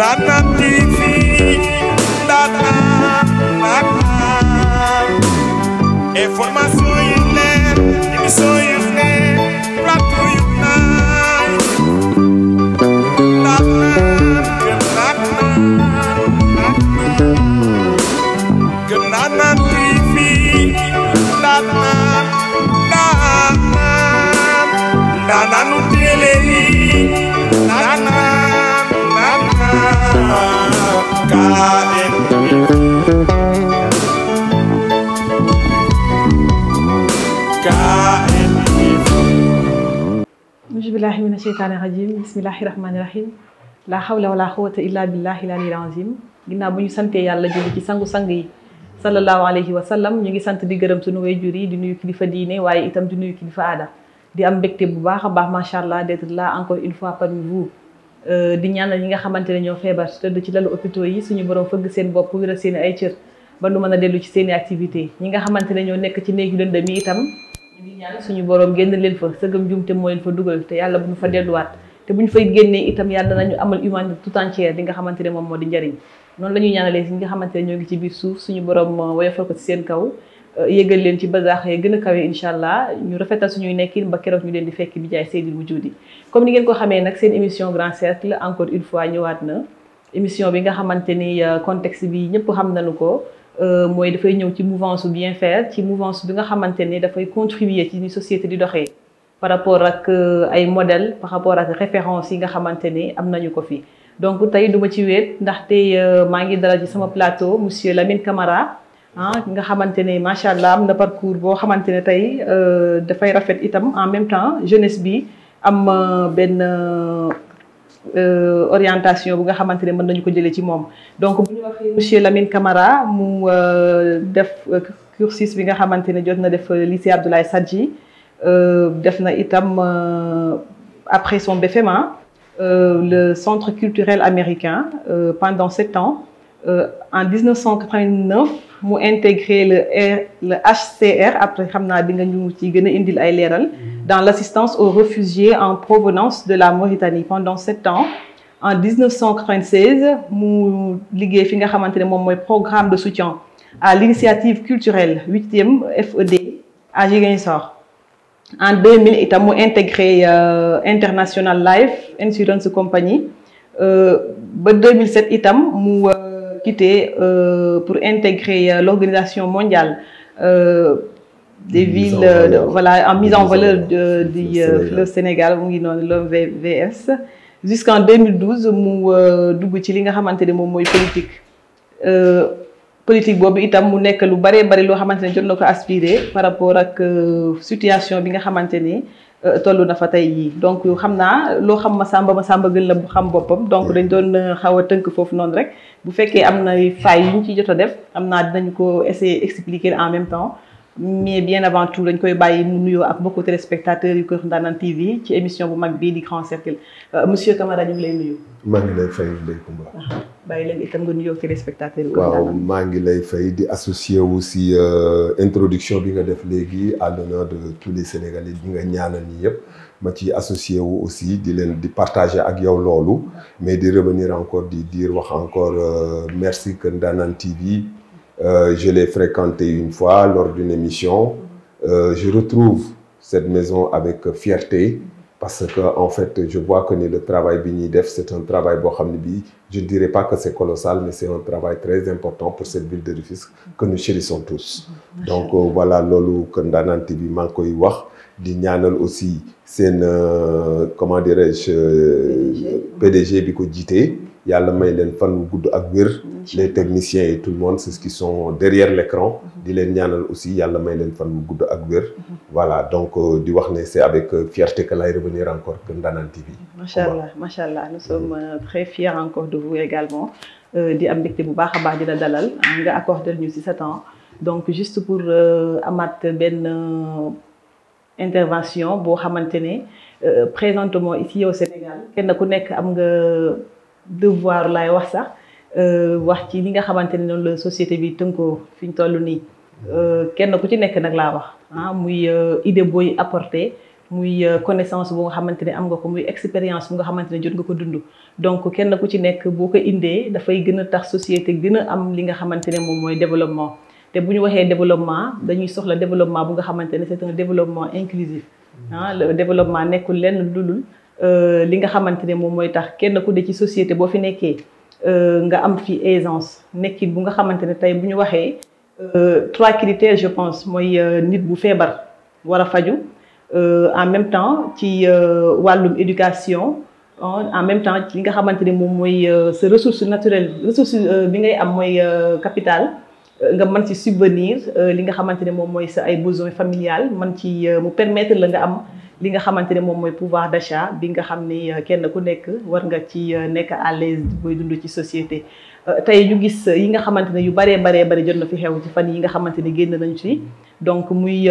Ndanane TV Ndanane information yu leer émission yu leer plateau yu naay Ndanane TV Ndanane télé Auzubillahi mina sheytaani rajim bismillahi rahmaani rahim la hawla wala quwwata illa billahi al-aliyyil azim ginnaaw bu ñu santee yàlla julli ci sangu-sang yi sallallahu alayhi wa sallam ñu ngi sant di gërëm suñu waajur yi di nuyu kilifa diine waaye itam di nuyu kilifa aada di am mbégte bu baax a baax macha allah d'être là encore une fois parmi vous di ñaanal ñi nga xamante ne ñoo feebar tëdd ci lalu hôpitaux yi suñu borom fëgg seen bopp wéral seen ay cër ba nu mën a dellu ci seen i activité ñi nga xamante ne ñoo nekk ci néegu lëndëm yi itam ñu ngi ñaan suñu borom génn leen fa sëgëm jumte moo leen fa dugal te yàlla bu ñu fa delluwaat te bu ñu fay génnee itam yàlla nañu amal humanité tout entière li nga xamante ne moom moo di njëriñ noonu la ñuy ñaanalee si ñi nga xamante ne ñoo ngi ci biir suuf suñu borom woyofal ko ci seen kaw yégal leen ci bazaax yi gën a kawe incha allah ñu rafetal suñuy nekkin ba keroog ñu leen di fekk bi jaay seydil wujudi comme ni ngeen ko xamee nag seen émission Grand Cercle encore une fois ñëwaat na émission bi nga xamante ni contexte bi ñëpp xam nañu ko mooy dafay ñëw ci mouvance su bien faire ci mouvance bi nga xamante ni dafay contribuer ci ni société di doxee par rapport ak ay modèle par rapport ak référence yi nga xamante ni am nañu ko fi donc tey duma ci wéet ndaxte maa ngi dalal ci sama plateau monsieur Lamine Camara nga xamante ne macha allah am na parcours boo xamante ne tey dafay rafet itam en même temps jeunesse bi am benn orientation bu nga xamante ne mën nañu ko jëlee ci moom. donc bu ñu waxee monsieur Lamine Camara mu def cursus bi nga xamante ne jot na def lycée Abdoulaye Sadji def na itam après son BFM le centre culturel américain pendant 7 ans. En 1989 mu intégré le HCR après xam naa di nga ñu ci gën a indil ay leeral dans l'assistance aux réfugiés en provenance de la Mauritanie pendant 7 ans. En 1996 mu liggéey fi nga xamante ne moom mooy programme de soutien à l'initiative culturelle 8e FED à Ziguinchor. En 2000 itam mu intégré International Life Insurance Company ba 2007 itam mu quitté pour intégrer l'organisation mondiale des villes voilà en mise en valeur du fleuve Sénégal mu ngi noonu l'OMVS jusqu'en 2012 mu dugg ci li nga xamante ne moom mooy politique boobu itam mu nekk lu bare bari loo xamante ne jot na ko aspiré par rapport ak situation bi nga xamante ni toll na fa tey yii donc xam naa loo xam ma sàmba gën la xam boppam donc dañ doon xaw a tënk foofu noonu rek bu fekkee am na failles yu ñu ci jot a def xam naa dinañ ko essayer expliquer en même temps mais bien avant tout dañ koy bàyyi mu nuyoo ak beaucoup téléspectateurs yu Kër Ndanane TV ci émission bu mag bii di Grand Cercle monsieur Camara ñu ngi lay nuyu. maa ngi lay fay Ndeye Comba. bàyyi leen itam nga nuyoo téléspectateurs yi. waaw maa ngi lay fay di associé wu si introduction bi nga def léegi à l'honneur de tous les Sénégalais ñi nga ñaanal ñi yëpp ma ci associé wu aussi di leen di partager ak yow loolu mais di revenir encore di dire wax encore merci Kër Ndanane TV. Je l'ai fréquenté une fois lors d'une émission. Je retrouve cette maison avec fierté parce que en fait je vois que le travail bi ñuy def c'est un travail boo xam ne bii je ne dirais pas que c'est colossal mais c'est un travail très important pour cette ville de Rufisque que nous chérissons tous. Donc voilà loolu Kër Ndanane TV maa ngi koy wax di ñaanal aussi seen comment dirais-je PDG bi ko jiite. yàlla may leen fan wu gudd ak wér les techniciens et tout le monde c'est ce qui sont derrière l'écran di leen ñaanal aussi yàlla may leen fan wu gudd ak wér voilà donc di wax ne c'est avec fierté que lay revenir encore Kër Ndanane TV. macha allah nous sommes très fiers encore de vous également di am mbégte bu baax a baax di la dalal nga accordé ñu ci 7 ans donc juste pour amaat benn intervention boo xamante ne présentement ici au Sénégal kenn ku nekk am nga. devoir laay wax sax wax ci li nga xamante ne noonu la société bi tënkoo fi ñu toll nii kenn ku ci nekk nag laa wax muy idée booy apporter muy connaissance bu nga xamante ne am nga ko muy expérience bu nga xamante ne jot nga ko dund donc kenn ku ci nekk boo ko indee dafay gën a tax société gën a am li nga xamante ne moom mooy développement te bu ñu waxee développement dañuy soxla développement bu nga xamante ne c'est un développement inclusif le développement nekkul lenn ludul li nga xamante ne moom mooy tax kenn ku de ci société boo fi nekkee nga am fi aisance nekkin bu nga xamante ne tey bu ñu waxee 3 critères je pense mooy nit bu feebar war a faju en même temps ci wàllum éducation en même temps ci li nga xamante ne moom mooy sa ressource naturelle ressource bi ngay am mooy capital nga mën ci subvenir li nga xamante ne moom mooy sa ay besoins familiales mën ci mu permettre la nga am li nga xamante ne moom mooy pouvoir d'achat bi nga xam ni kenn ku nekk war nga ci nekk à l'aise booy dund ci société tey ñu gis yi nga xamante ne yu baree jot na fi xew ci fan yi nga xamante ne génn nañ ci donc muy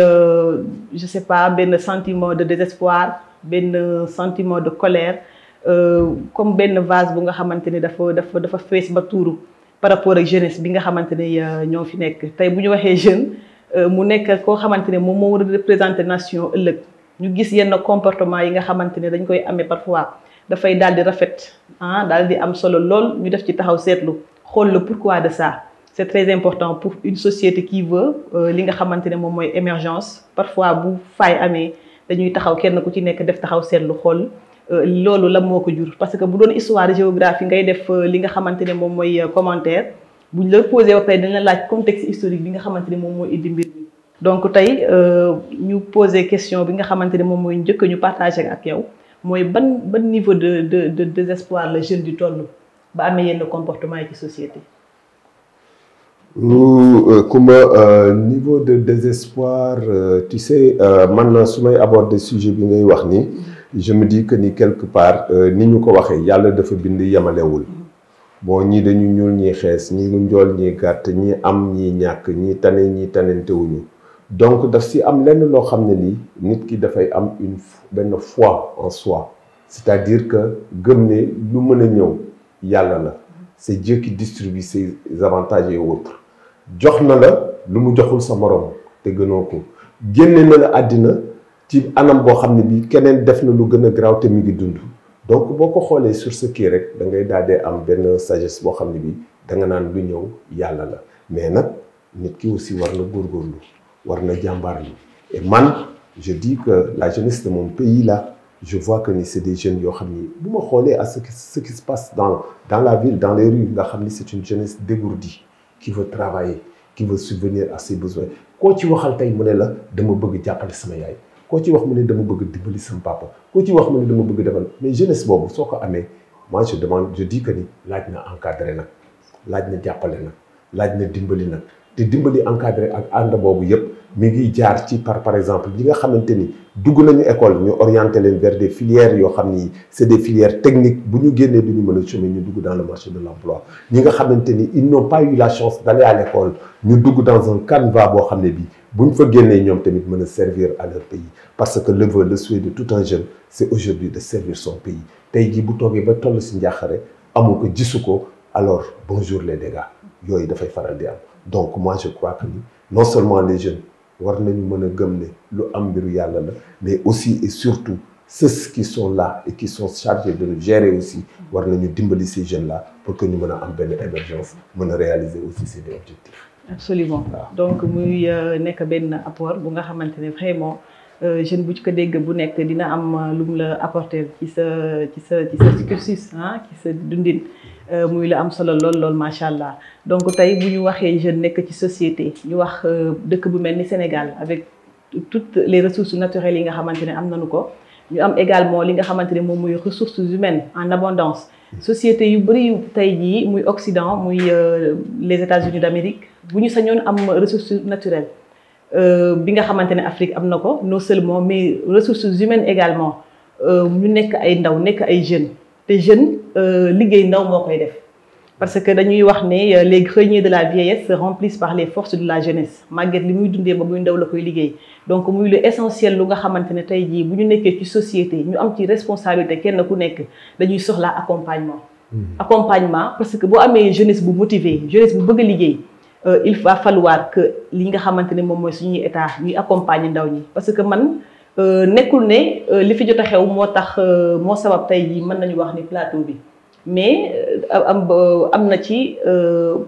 je sais pas benn sentiment de désespoir benn sentiment de colère comme benn vase bu nga xamante ne dafa fees ba tuuru par rapport ak jeunesse bi nga xamante ne ñoo fi nekk tey bu ñu waxee jeune mu nekk koo xamante ne moom moo war a représenter nation ëllëg ñu gis yenn comportement yi nga xamante ne dañ koy amee parfois dafay daal di rafet daal di am solo lool ñu def ci taxaw seetlu xool le pourquoi de ça c'est très important pour une société qui veut li nga xamante ne moom mooy émergence parfois bu faay amee dañuy taxaw kenn ku ci nekk def taxaw seetlu xool loolu la moo ko jur parce que bu doon histoire géographie ngay def li nga xamante ne moom mooy commentaire buñ la posé ba pare dañ la laaj contexte historique bi nga xamante ne moom mooy indi mbir mi donc tey ñu posé question bi nga xamante ne moom mooy njëkk ñu partagé ak yow mooy ban niveau de désespoir la jeune di toll ba amee yenn comportement yi ci société. Kumba niveau de désespoir tu sais man su may aborder sujet bi ngay wax ni je me dis que ni quelque part ni ñu ko waxee yàlla dafa bind yemalewul bon ñii dañu ñuul ñii xees ñii njool ñii gàtt ñii am ñii ñàkk ñii tane ñii tanentewuñu donc daf si am lenn loo xam ne nii nit ki dafay am benn foi en soi c'est-à-dire que gëm ne lu mën a ñëw yàlla la c'est Dieu qui distribue ses avantages et autres jox na la lu mu joxul sa morom te gënoo ko génne na la àddina ci anam boo xam ne bii keneen def na lu gën a garaaw te mi ngi dund donc boo ko xoolee sur ce kii rek da ngay daal di am benn sagesse boo xam ne bii da nga naan lu ñëw yàlla la mais nag nit ki aussi war na góorgóorlu war na jàmbaarlu et man je dis que la jeunesse de mon pays là je vois que ni c'est des jeunes yoo xam ni bu ma xoolee à ce qui se passe dans la ville dans les rues nga xam ni c'est une jeunesse dégourdie qui veut travailler qui veut subvenir à ses besoins koo ci waxal tey mu ne la dama bëgg jàppale sama yaay koo ci wax mu ne dama bëgg dimbali sama papa koo ci wax mu ne dama bëgg defal mais jeunesse boobu soo ko amee moi je dis que ni laaj na encadré nag laaj na jàppale nag laaj na dimbali nag te dimbali encadré ak ànd boobu yëpp mi ngi jaar ci par exemple ñi nga xamante ni dugg nañu école ñu orienté leen vers des filières yoo xam ni c'est des filières techniques bu ñu génnee du ñu mën a chômer ñu dugg dans le marché de l'emploi ñi nga xamante ni ils n'ont pas eu la chance d'aller à l'école ñu dugg dans un canevas boo xam ne bii bu ñu fa génnee ñoom tamit mën a servir à leur pays parce que le vœu le souhait de tout un jeune c'est aujourd'hui de servir son pays tey jii bu toogee ba toll si njaaxare amu ko gisu ko alors bonjour les dégâts yooyu dafay faral di am donc moi je crois que ni non seulement les jeunes war nañu mën a gëm ne lu am mbiru yàlla la mais aussi et surtout ceux qui sont là et qui sont chargés de le gérer aussi war nañu dimbali ces jeunes là pour que ñu mën a am benn émergence mën a réaliser aussi seen objectifs. Absolument donc muy nekk benn apport bu nga xamante ne vraiment jeune bu ci ko dégg bu nekk dina am lu mu la apporter ci sa cursus ci sa dundin muy la am solo lool macha allah donc tey bu ñu waxee jeune nekk ci société ñu wax dëkk bu mel ni Sénégal avec toutes les ressources naturelles yi nga xamante ne am nañu ko ñu am également li nga xamante ne moom muy ressources humaines en abondance société yu bëri yu tey jii muy Occident muy les États-Unis d'Amérique bu ñu sañoon am ressources naturelles bi nga xamante ne Afrique am na ko non seulement mais ressources humaines également ñu nekk ay ndaw nekk ay jeunes te jeunes liggéey ndaw moo koy def parce que dañuy wax ne les greniers de la vieillesse se remplissent par les forces de la jeunesse màgget li muy dundee ba muy ndaw la koy liggéey donc muy lu essentiel lu nga xamante ne tey jii bu ñu nekkee ci société ñu am ci responsabilité kenn ku nekk dañuy soxlaa accompagnement parce que boo amee jeunesse bu motivée jeunesse bu bëgg a liggéey il va falloir que li nga xamante ne moom mooy suñuy état ñuy accompagner ndaw ñi parce que man nekkul ne li fi jot a xew moo tax moo sabab tey jii mën nañu wax ni plateau bi mais am na ci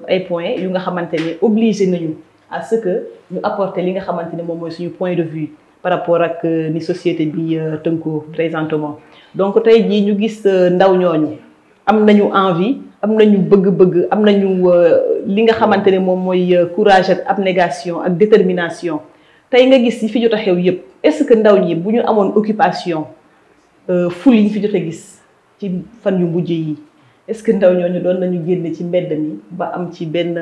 ay points yu nga xamante ne obligé nañu à ce que ñu apporter li nga xamante ne moom mooy suñu point de vue par rapport ak ni société bi tënkoo présentement. Donc tey jii ñu gis ndaw ñooñu am nañu envie am nañu bëgg-bëgg am nañu li nga xamante ne moom mooy courage ak abnégation ak détermination tey nga gis yi fi jot a xew yëpp est-ce que ndaw ñi bu ñu amoon occupation ful yi ñu fi jot a gis ci fan yu mujj yi est-ce que ndaw ñooñu doon nañu génn ci mbedd mi ba am ci benn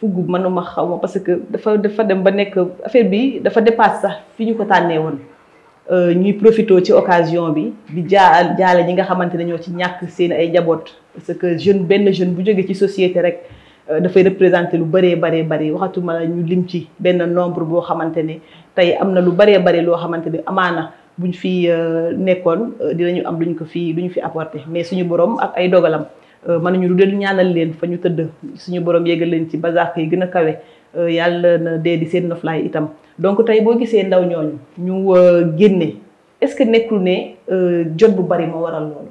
fugg mënuma xaw ma parce que dafa dem ba nekk affaire bi dafa dépasse sax fi ñu ko tànnee woon. ñuy profité ci occasion bi di jaale ñi nga xamante ne ñoo ci ñàkk seen ay njaboot parce que benn jeune bu jógee ci société rek dafay représenter lu bëree waxatuma la ñu lim ci benn nombre boo xamante ne tey am na lu bëree loo xamante ne amaana buñ fi nekkoon dinañu am luñ fi apporter mais suñu borom ak ay dogalam mënuñu lu del ñaanal leen fa ñu tëdd suñu borom yéegal leen ci bazaak yi gën a kawe yàlla na dee di seen noflaay itam. Donc tey boo gisee ndaw ñooñu ñu génne est-ce que nekkul ne jot bu bari moo waral loolu.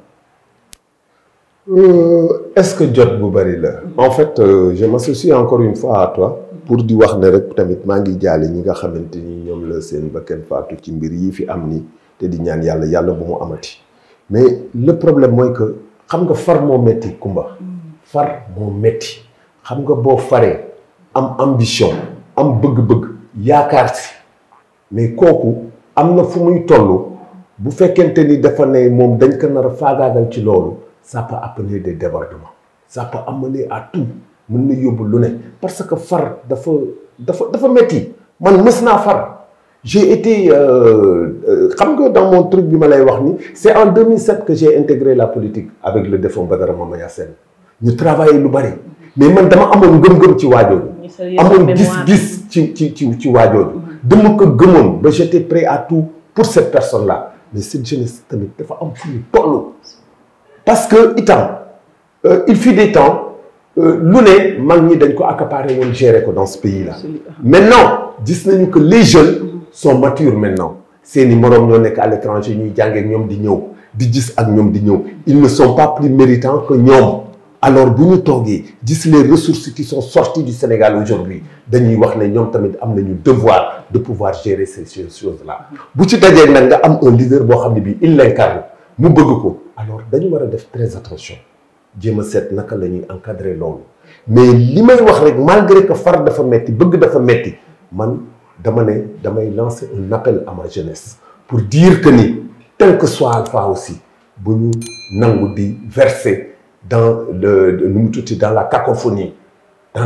Est-ce que jot bu bari la. En fait je m'associe encore une fois à toi pour di wax ne rek tamit maa ngi jaale ñi nga xamante ni ñoom la seen bakkan faatu ci mbir yi fi am ni te di ñaan yàlla bu mu amati mais le problème mooy que xam nga far moo metti Kumba. far moo metti xam nga boo faree am ambition am bëgg-bëgg. yaakaar si mais kooku am na fu muy toll bu fekkente ni dafa ne moom dañ ko nar a faagaagal ci loolu ça peut amener des débordements ça peut amener à tout mën na yóbbu lu ne parce que far dafa metti man mës naa far j'ai été xam nga dans mon truc bi ma lay wax ni c'est en 2007 que j'ai intégré la politique avec le défunt Badara Mamaya Sène ñu travaillé lu bari mais man dama amoon ngëm-ngëm ci waajooju amoon gis-gis ci waajooju dama ko gëmoon ba j'étais prêt à tout pour cette personne là mais cette jeunesse tamit dafa am fu ñu toll parce que itam il fut des temps lu ne mag ñi dañ ko accaparer woon gérer ko dans ce pays là maintenant gis nañu que les jeunes sont matures maintenant seeni moroom ñoo nekk à l'étranger ñuy jàngee ñoom di ñëw di gis ak ñoom di ñëw ils ne sont pas plus méritants que ñoom. Alors bu ñu toogee gis les ressources qui sont sorties du Sénégal aujourd'hui dañuy wax ne ñoom tamit am nañu devoir de pouvoir gérer ces choses-là bu ci dajee nag nga am un leader boo xam ne bii il l'incarne mu bëgg ko alors dañu war a def très attention jéem a seet naka la ñuy encadrer loolu mais li may wax rek malgré que far dafa metti bëgg dafa metti man damay lancer un appel à ma jeunesse pour dire que ni tel que soit Alpha aussi bu ñu nangu di verser dans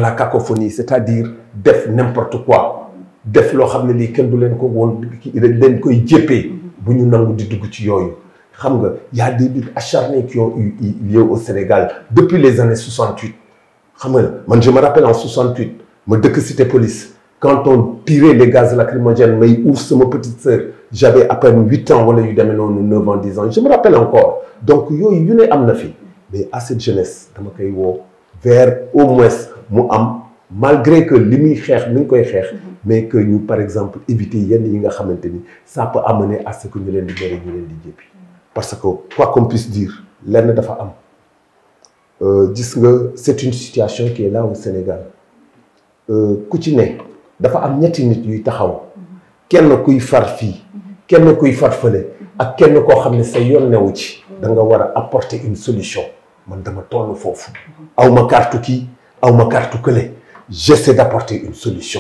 la cacophonie c'est-à-dire def n'importe quoi def loo xam ne lii kenn du leen ko woon leen koy jéppee bu ñu nangu di dugg ci yooyu xam nga y a des luttes acharnées qui ont eu lieu au Sénégal depuis les années 68 xam nga man je me rappelle en 68 ma dëkk Cité Police quand on tirait les gaz lacrymogènes may ouf sama petite sœur j'avais à peine 8 ans wala yu demee noonu 9 ans 10 ans je me rappelle encore donc yooyu yu ne am na fi mais à cette jeunesse dama koy woo vers au moins mu am malgré que li muy xeex mi ngi koy xeex mais que ñu par exemple éviter yenn yi nga xamante ni ça peut amener à ce que ñu leen di mere ñu leen di jéppi parce que quoi qu'on puisse dire lenn dafa am gis nga c'est une situation qui est là au Sénégal ku ci ne dafa am ñetti nit yuy taxaw kenn kuy far fii kenn kuy far fële ak kenn koo xam ne sa yoon newu ci da nga war a apporter une solution man dama toll foofu aw ma carte kii aw ma carte kële j'essaie d'apporter une solution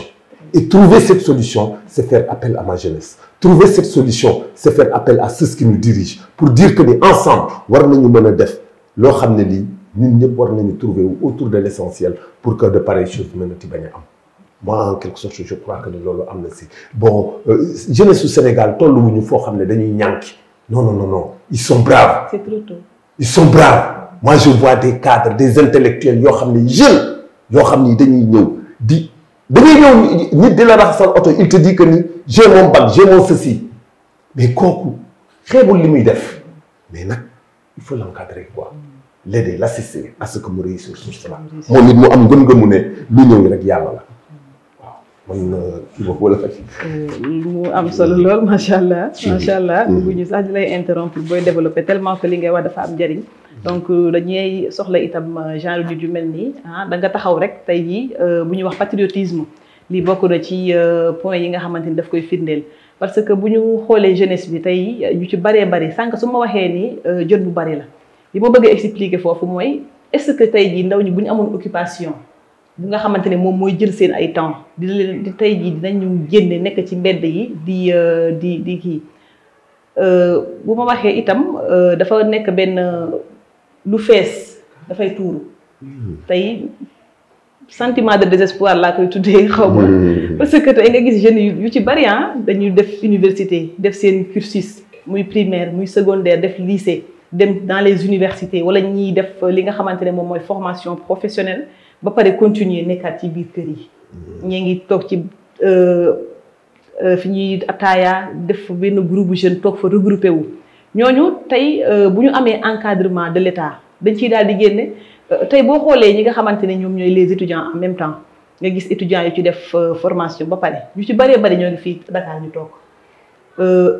et trouver cette solution c'est faire appel à ma jeunesse trouver cette solution c'est faire appel à ceux qui nous dirigent pour dire que ni ensemble war nañu mën a def loo xam ne lii ñun ñëpp war nañu trouver autour de l'essentiel pour que de pareilles choses mën a ti bañ a am moi en quelque sorte je crois que ne loolu am na si bon jeunesse su Sénégal tolluwuñu foo xam ne dañuy ñànki non ils sont braves c'est trop tôt ils sont braves moi je vois des cadres des intellectuels yoo xam ne jeunes yoo xam ni dañuy ñëw dangay ñëw nit di la raxasal oto il te dit que ni j'ai mon bac j'ai mon ceci mais kooku xeebul li muy def mais nag il faut l'encadrer quoi l'aider l'assister à ce que mu réussir sur cela moom it mu am ngëm-ngëmu ne lu ñëw rek yàlla la waaw man kii boobu wala mu am solo lool macha allah. macha allah bëgguñu sax di lay interrompre booy développer tellement que li ngay wax dafa am njëriñ. donc dañuy soxla itam genre nit yu mel nii da nga taxaw rek tey jii bu ñuy wax patriotisme lii bokk na ci point yi nga xamante ni daf koy firndeel. parce que bu ñu xoolee jeunesse bi tey ñu ci bëree bëri sànq su ma waxee ni jot bu bëri la li ma bëgg a expliquer foofu mooy est-ce que tey jii ndaw ñi bu ñu amoon occupation. bu nga xamante ne moom mooy jël seen ay temps di leen di tey jii dinañu génne nekk ci mbedd yi di kii bu ma waxee itam dafa nekk benn lu fees dafay tuuru tey sentiment de désespoir laa koy tuddee xaw ma parce que tey nga gis jeunes yu ci bari dañuy def université def seen cursus muy primaire muy secondaire def lycée dem dans les universités wala ñiy def li nga xamante ne moom mooy formation professionnelle ba pare continuer nekkaat ci biir kër yi ñi ngi toog ci fi ñuy ataaya def benn groupe jeune toog fa regroupé wu ñooñu tey bu ñu amee encadrement de l'État dañ ciy daal di génne tey boo xoolee ñi nga xamante ne ñoom ñooy les étudiants en même temps nga gis étudiants yu ci def formation ba pare ñu ci bëree bëri ñoo ngi fii Dakar ñu toog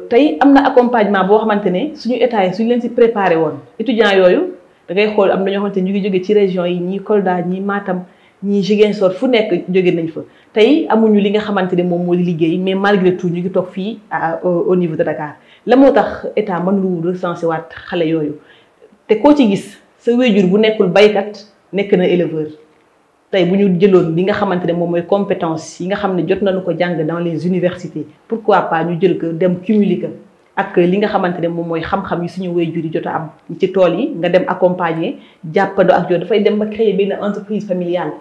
tey am na accompagnement boo xamante ne suñu état yi suñu leen si préparé woon étudiants yooyu da ngay xool am na ñoo xamante ne ñu ngi jóge ci région yi ñii Kolda ñii Matam ñii Ziguinchor fu nekk jóge nañ fa tey amuñu li nga xamante ne moom moo di liggéey mais malgré tout ñu ngi toog fii au niveau de Dakar la moo tax état mën lu recenser waat xale yooyu te koo ci gis sa wéjur bu nekkul baykat nekk na éleveur tey bu ñu jëloon li nga xamante ne moom mooy compétence yi nga xam ne jot nañu ko jàng dans les universités pourquoi pas ñu jël ko dem cumuler ko ak li nga xamante ne moom mooy xam-xam yi suñu wéyjur yi jot a am ci tool yi nga dem accompagner jàppandoo ak yow dafay dem ba créer benn entreprise familiale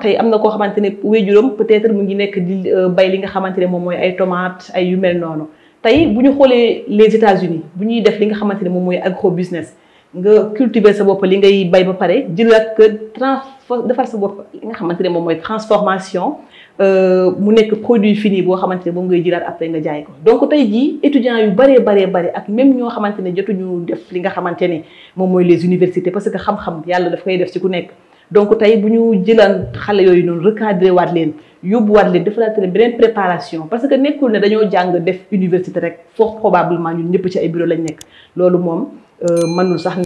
tey am na koo xamante ne wéyjuram peut-être mu ngi nekk di bay li nga xamante ne moom mooy ay tomates ay yu mel noonu tey bu ñu xoolee les États-Unis bu ñuy def li nga xamante ne moom mooy agro business nga cultiver sa bopp li ngay bay ba pare jël ak defar sa bopp li nga xamante ne moom mooy transformation mu nekk produit fini boo xamante ne moom ngay jëlaat après nga jaay ko donc tey jii étudiants yu bëree ak même ñoo xamante ne jotuñu def li nga xamante ne moom mooy les universités parce que xam-xam yàlla daf koy def ci ku nekk donc tey bu ñu jëlaan xale yooyu noonu recadré waat leen yóbbuwaat leen defalaat leen beneen préparation parce que nekkul ne dañoo jàng def université rek fort probablement ñun ñëpp ci ay bureau lañ nekk loolu moom mënul sax ne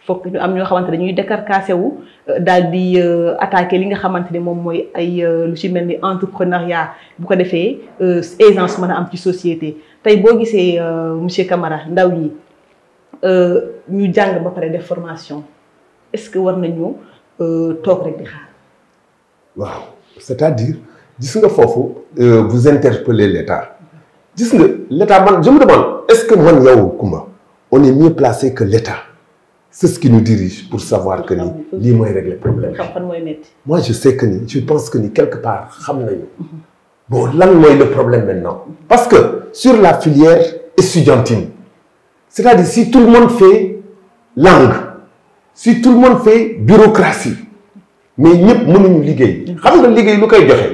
foog ñu am ñoo xamante dañuy décarcassé wu daal di attaqué li nga xamante ne moom mooy ay lu ci mel ni entrepreneuriat bu ko defee aisance mën a am ci société tey boo gisee monsieur Camara ndaw ñi ñu jàng ba pare def formation est-ce que war nañu toog rek di xaar. waaw c'est-à-dire gis nga foofu vous interpellez l'État gis nga l'État man je me demande est-ce que man yow Coumba on est mieux placé que l'État. C'est ce qui nous dirige pour savoir que ni lii mooy régler problème. xam-xam mooy métti. moi je sais que ni je pense que ni quelque part xam nañu. bon lan mooy le problème maintenant. parce que sur la filière estudiantine c'est-à-dire si tout le monde fait langue si tout le monde fait bureaucratie mais ñëpp mënuñu liggéey. xam nga liggéey lu koy joxe.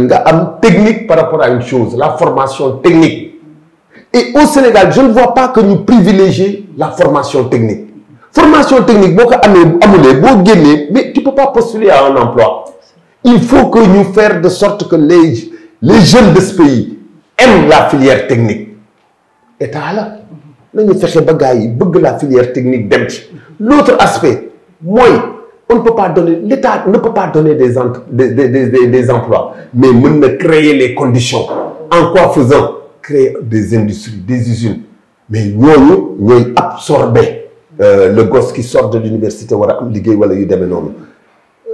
nga am technique par rapport à une chose la formation technique. et au Sénégal je ne vois pas que ñu privilégier la formation technique. formation technique boo ko amulee boo génnee mais tu peux pas postuler à un emploi il faut que ñu faire de sorte que les jeunes de ce pays aiment la filière technique état la nañu fexe ba gars yi bëgg la filière technique dem ci l'autre aspect mooy on ne peut pas donner l'État ne peut pas donner des emplois mais mën na créer les conditions en quoi faisant créer des industries des usines mais ñooñu ñooy absorber le gosse qui sort de l'université war a am liggéey wala yu demee noonu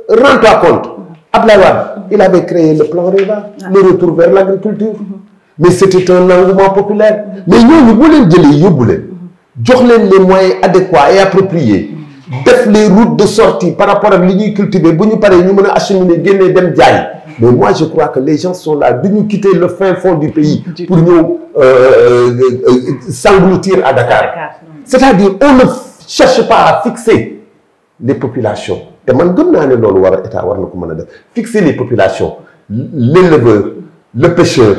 rends-toi compte Abdoulaye Wade il avait créé le plan REVA le retour vers l'agriculture mais c'était un engouement populaire mais ñooñu boo leen jëlee yóbbu leen jox leen les moyens adéquats et appropriés def les routes de sortie par rapport ak li ñuy cultiver bu ñu paree ñu mën a acheminer génnee dem jaay mais moi je crois que les gens sont là duñu quitter le fin fond du pays pour ñëw s'engloutir à Dakar c'est-à-dire on ne cherche pas à fixer les populations te man gëm naa ne loolu war a état war na ko mën a def fixer les populations l'éleveur le pêcheur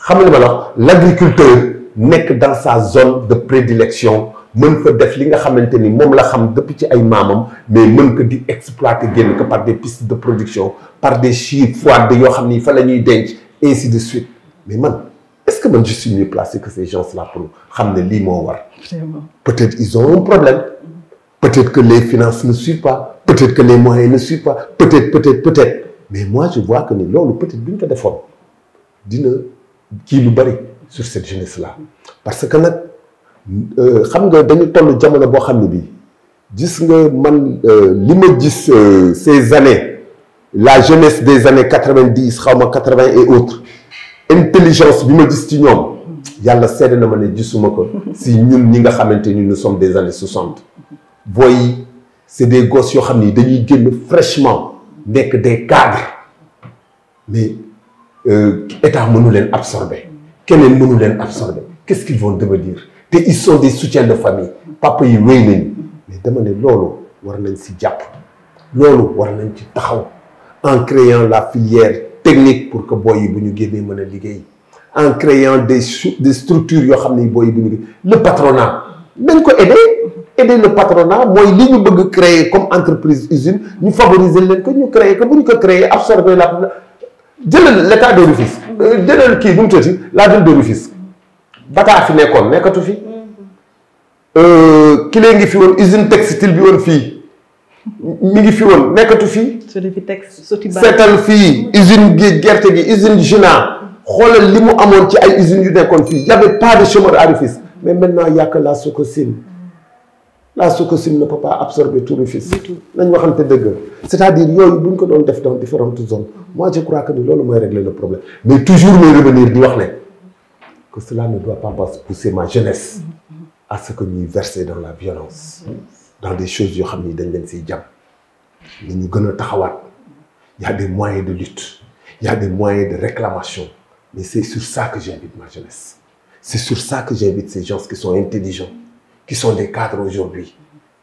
xam nga li ma la wax l'agriculteur nekk dans sa zone de prédilection mën fa def li nga xamante ni moom la xam depuis ci ay maamam mais mën ko di exploiter génn ko par des pistes de production par des chiffres foires yoo xam ni fa la ñuy denc ainsi de suite mais man est-ce que man je suis mieux placé que ces gens-là pour xam ne lii moo war. Peut-être ils ont un problème. Peut-être que les finances ne suivent pas. Peut-être que les moyens ne suivent pas. Peut-être. Mais moi, je vois que loolu peut-être bu ñu ko defoon dina kii lu bari sur cette jeunesse-là. Parce que nag xam nga dañu toll jamono boo xam ne bii gis nga man li ma gis ces années la jeunesse des années 90 xaw ma 80 et autres intelligence bi ma gis ci ñoom yàlla seede na ma ne gisuma ko si ñun ñi nga xamante ni nous sommes des années 60. Boy, c'est des gosses yoo xam ni dañuy génn fraîchement nekk des cadres mais état mënu leen absorber keneen mënu leen absorber qu'est-ce qu'ils vont devenir te ils sont des soutiens de famille papa yi wéy nañu mais dama ne loolu war nañ si jàpp loolu war nañ ci taxaw en créant la filière technique pour que boy yi bu ñu génnee mën a liggéey en créant des structures yoo xam ne boy yi bu ñu le patronat nañ ko aider le patronat mooy li ñu bëgg créer comme entreprise usine ñu favoriser leen que ñu créer que bu ñu ko créer absorber la jëlal l'état de Rufisque jëlal kii bu mu tëti la ville de Rufisque bataa fi nekkoon nekkatu fi ki lee ngi fi woon usine textile bi woon fii mi ngi fi woon nekkatu fii seetal fii usine gi gerte gi usine Gina xoolal li mu amoon ci ay usines yu nekkoon fii y avait pas de chômeurs à Rufisque mais maintenant y a que la Sococim. La Sococim ne peut pas absorber tout Rufisque. nañ waxante dëgg c'est-à-dire yooyu bu ñu ko doon def dans différentes zones moi je crois que ni loolu mooy régler le problème mais toujours mooy revenir di wax ne que cela ne doit pas pousser ma jeunesse à ce que ñuy verser dans la violence dans des choses yoo xam ni dañ leen siy jàpp ni ñu gën a taxawaat il y a des moyens de lutte il y a des moyens de réclamation mais c'est sur ça que j'invite ma jeunesse c'est sur ça que j'invite ces gens qui sont intelligents qui sont des cadres aujourd'hui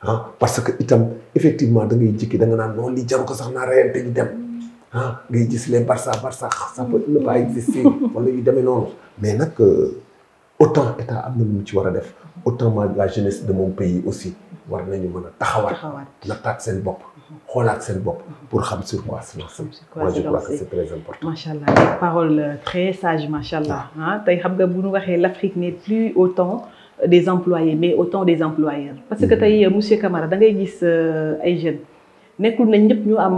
ah parce que itam effectivement da ngay jikki da nga naan noonu li jaru ko sax naa reyante ñu dem ah ngay gis les Barça ça peut ne pas exister wala yu demee noonu mais nag autant état am na lu mu ci war a def autant la jeunesse de mon pays aussi war nañu mën a taxawaat nattaat seen bopp xoolaat seen bopp pour xam sur quoi se lancer. Moi je crois que c'est très important. macha allah parole très sage macha allah ah tey xam nga bu ñu waxee l'Afrique n'est plus autant des employés mais autant des employeurs. parce que tey monsieur Camara da ngay gis ay jeunes nekkul nañ ñëpp ñu am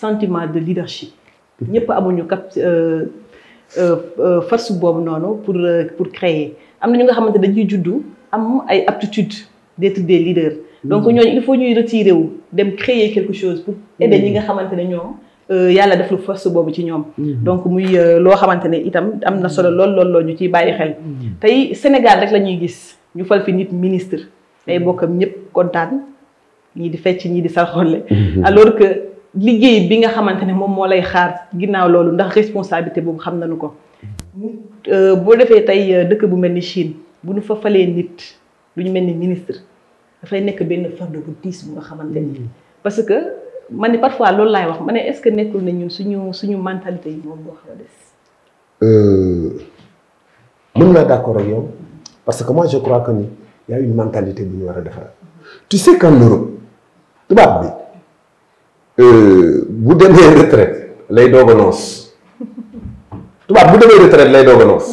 sentiment de leadership. ñëpp amuñu force boobu noonu pour créer am na ñu nga xamante dañuy juddu am ay aptitudes d'être des leaders. donc ñooñu il faut ñuy retirer wu dem créer quelque chose pour aider ñi nga xamante ne ñoom yàlla def lu force boobu ci ñoom. donc muy loo xamante ne itam am na solo lool ñu ciy bàyyi xel. tey Sénégal rek la ñuy gis ñu fal fi nit ministre ay bokkam ñëpp kontaan ñii di fecc ñii di sarxolle alors que liggéey bi nga xamante ne moom moo lay xaar ginnaaw loolu ndax responsabilité boobu xam nañu ko. boo defee tey dëkk bu mel ni Chine bu ñu fa falee nit lu ñu mel ni ministre. dafay nekk benn fardeau bu diis bu nga xamante ni parce que man ni parfois loolu laay wax ma ne est-ce que nekkul na ñun suñu mentalité yi moom moo xaw a des. mën naa d'accord ak yow parce que moi je crois que ni y a une mentalité bu ñu war a defar tu sais qu'en Europe tubaab bi bu demee retraite lay doog a noos tubaab bu demee retraite lay doog a noos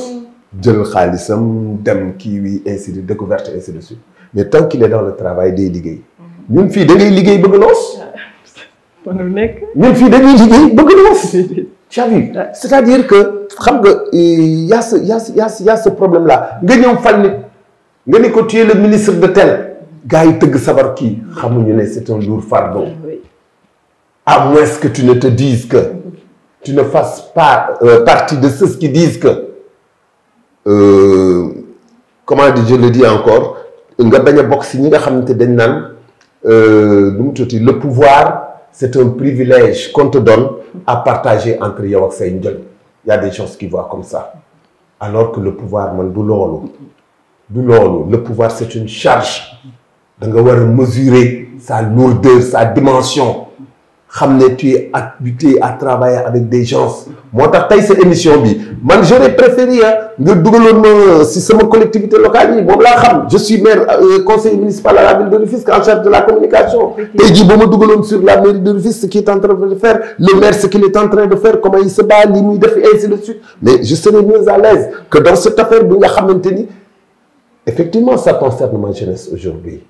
jël xaalisam dem kii wi ainsi de découverte ainsi de suite. mais tant qu'il est dans le travail day liggéey ñun fii da ngay liggéey bëgg noos. ñun fii dañuy liggéey bëgg noos. tu as vu c'est-à-dire que xam nga y a ce problème là nga ñëw fal nit nga ni ko tu es le ministre de tel gars yi tëgg sabar kii xamuñu ne c'est un lourd fardeau. à moins que tu ne te dises que tu ne fasses pas partie de ceux qui disent que comment dire je le dis encore. nga bañ a bokk si ñi nga xamante dañ naan lu mu tuuti le pouvoir c'est un privilège qu'on te donne à partager entre yow ak say njël y a des gens qui voient comme ça alors que le pouvoir man du loolu le pouvoir c'est une charge da nga war a mesurer sa lourdeur sa dimension xam ne tu es habitué à travailler avec des gens moo tax tey sa émission bi man j'aurais préféré nga dugaloon ma si sama collectivité locale yi moom laa xam je suis maire conseiller municipal à la ville de Rufisque en charge de la communication tey jii ba ma dugaloon sur la mairie de Rufisque ce qu'il est en train de faire le maire ce qu'il est en train de faire comment il se bat li muy def ainsi de suite mais je serais mieux à l'aise que dans cette affaire bi nga xamante ni effectivement ça concerne ma jeunesse aujourd'hui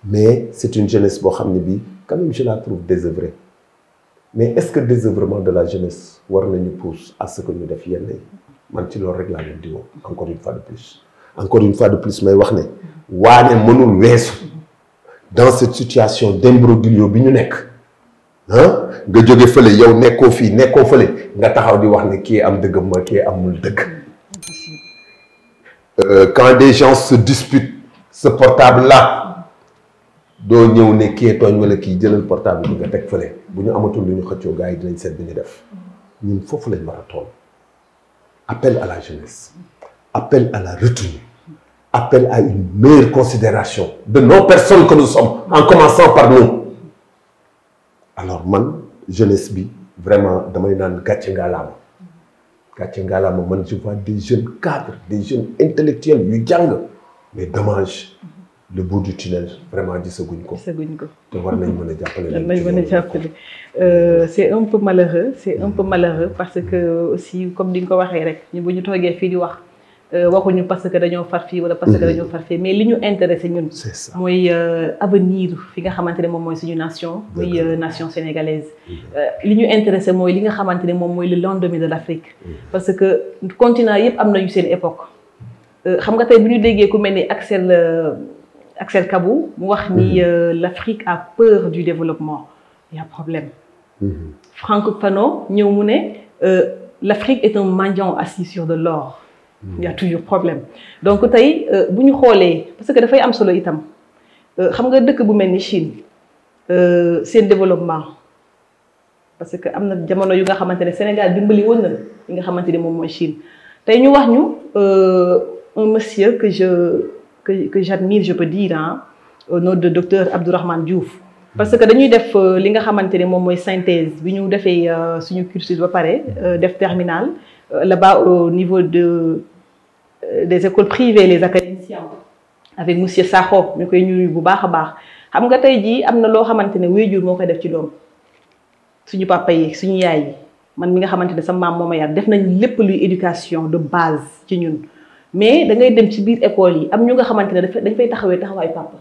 mais c'est une jeunesse boo xam ne bii quand même je la trouve désœuvrée mais est-ce que désœuvrement de la jeunesse war nañu pousse à ce que ñu def yenn yi man ci loolu rek laa leen di woo encore une fois de plus may wax ne waane mënul weesu dans cette situation d'imbroglio bi ñu nekk ah nga jóge fële yow nekkoo fii nekkoo fële nga taxaw di wax ne kii am dëgg ma kii amul dëgg quand des gens se disputent ce portable là doo ñëw ne kii tooñ wala kii jëlal portable bi nga teg fële bu ñu amatul lu ñu xëccoo gars yi dinañ seet bi ñu def ñun foofu lañ war a toll appel à la jeunesse appel à la retenue appel à une meilleure considération de nos personnes que nous sommes en commençant par nous alors man jeunesse bi vraiment damay naan gàcce ngaalaama man je vois des jeunes cadres des jeunes intellectuels yu jàng mais dommage le bout du tunnel vraiment gisaguñ ko. te war nañ mën a jàppale. c'est un peu malheureux parce que aussi comme di nga ko waxee rek ñu bu ñu toogee fii di wax waxuñu parce que dañoo far fii wala parce que dañoo far fii mais li ñu intéressé ñun. c'est ça mooy avenir fi nga xamante ne moom mooy suñu nation. muy nation sénégalaise. li ñu intéressé mooy li nga xamante ne moom mooy le lendemain de l'Afrique. parce que continent yëpp am nañu seen époque. xam nga tey bu ñu déggee ku mel ni Axel Kabou mu wax ni l'Afrique a peur du développement il y a problème. Franck Fanon ñëw mu ne l'Afrique est un mendiant assis sur de l'or. Il y a toujours problème donc tey bu ñu xoolee parce que dafay am solo itam xam nga dëkk bu mel ni Chine seen développement parce que am na jamono yu nga xamante ne Sénégal dimbali woon na li nga xamante ne moom mooy Chine tey ñu wax ñu un monsieur que j'admire je peux dire au nom de docteur Abdourahmane Diouf parce que dañuy def li nga xamante ne moom mooy synthèse bi ñu defee suñu cursus ba pare def terminal là-bas au niveau des écoles privées les académiciens avec monsieur Sakho ñu koy ñuy bu baax a baax xam nga tey jii am na loo xamante ne waajur moo koy def ci doom suñu papa yi suñu yaay yi man mi nga xamante ne sama maam moo ma yar def nañ lépp luy éducation de base ci ñun mais da ngay dem ci biir école yi am ñu nga xamante ne dañ fay taxawee taxawaayu papa.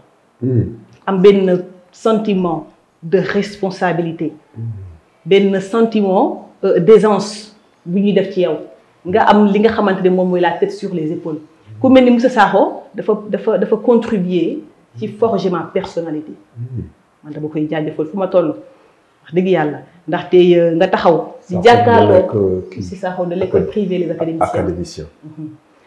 am benn sentiment de responsabilité. benn sentiment d'aisance bu ñuy def ci yow. nga am li nga xamante ne moom mooy la tête sur les épaules. ku mel ni monsieur Sakho dafa contribuer ci forger ma personnalité. man dama koy jaajëfal fu ma toll. wax dëgg yàlla ndaxte nga taxaw. di jàkkaarloo monsieur Sakho de l'école privée les académiciens.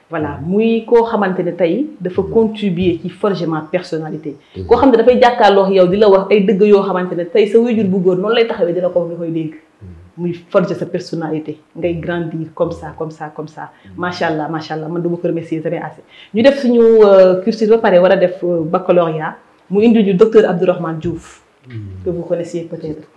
voilà muy koo xamante ne tey dafa contribuer ci forger ma personnalité. koo xam ne dafay jàkkaarloo yow di la wax ay dëgg yoo xamante ne tey sa waajur bu góor noonu lay taxawee dina ko wax nga koy dégg. muy forger sa personnalité ngay grandir comme ça macha allah man du ma ko remercier jamais assez. ñu def suñu cursus ba pare war a def baccalauréat mu indi ñu docteur Abdourahmane Diouf. que vous connaissiez peut-être.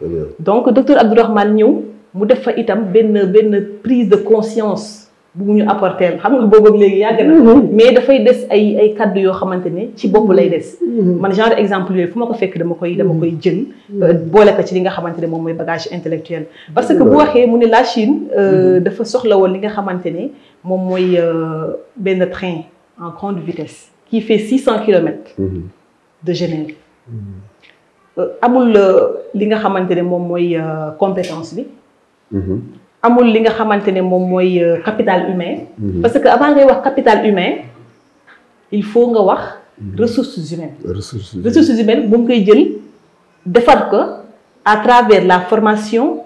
donc docteur Abdourahmane ñëw mu def fa itam benn prise de conscience. bu ñu apporter xam nga boobu ak léegi yàgg na mais dafay des ay kaddu yoo xamante ne ci bopp lay des man genre exemple yooyu fu ma ko fekk dama koy jël boole ko ci li nga xamante ne moom mooy bagage intellectuel parce que bu waxee mu ne la Chine dafa soxla woon li nga xamante ne moom mooy benn train en grande vitesse qui fait 600 kilomètres de Genève amul li nga xamante ne moom mooy compétence bi amul li nga xamante ne moom mooy capital humain. parce que avant ngay wax capital humain il faut nga wax ressources humaines. ressources humaines bu ngi koy jël defar ko à travers la formation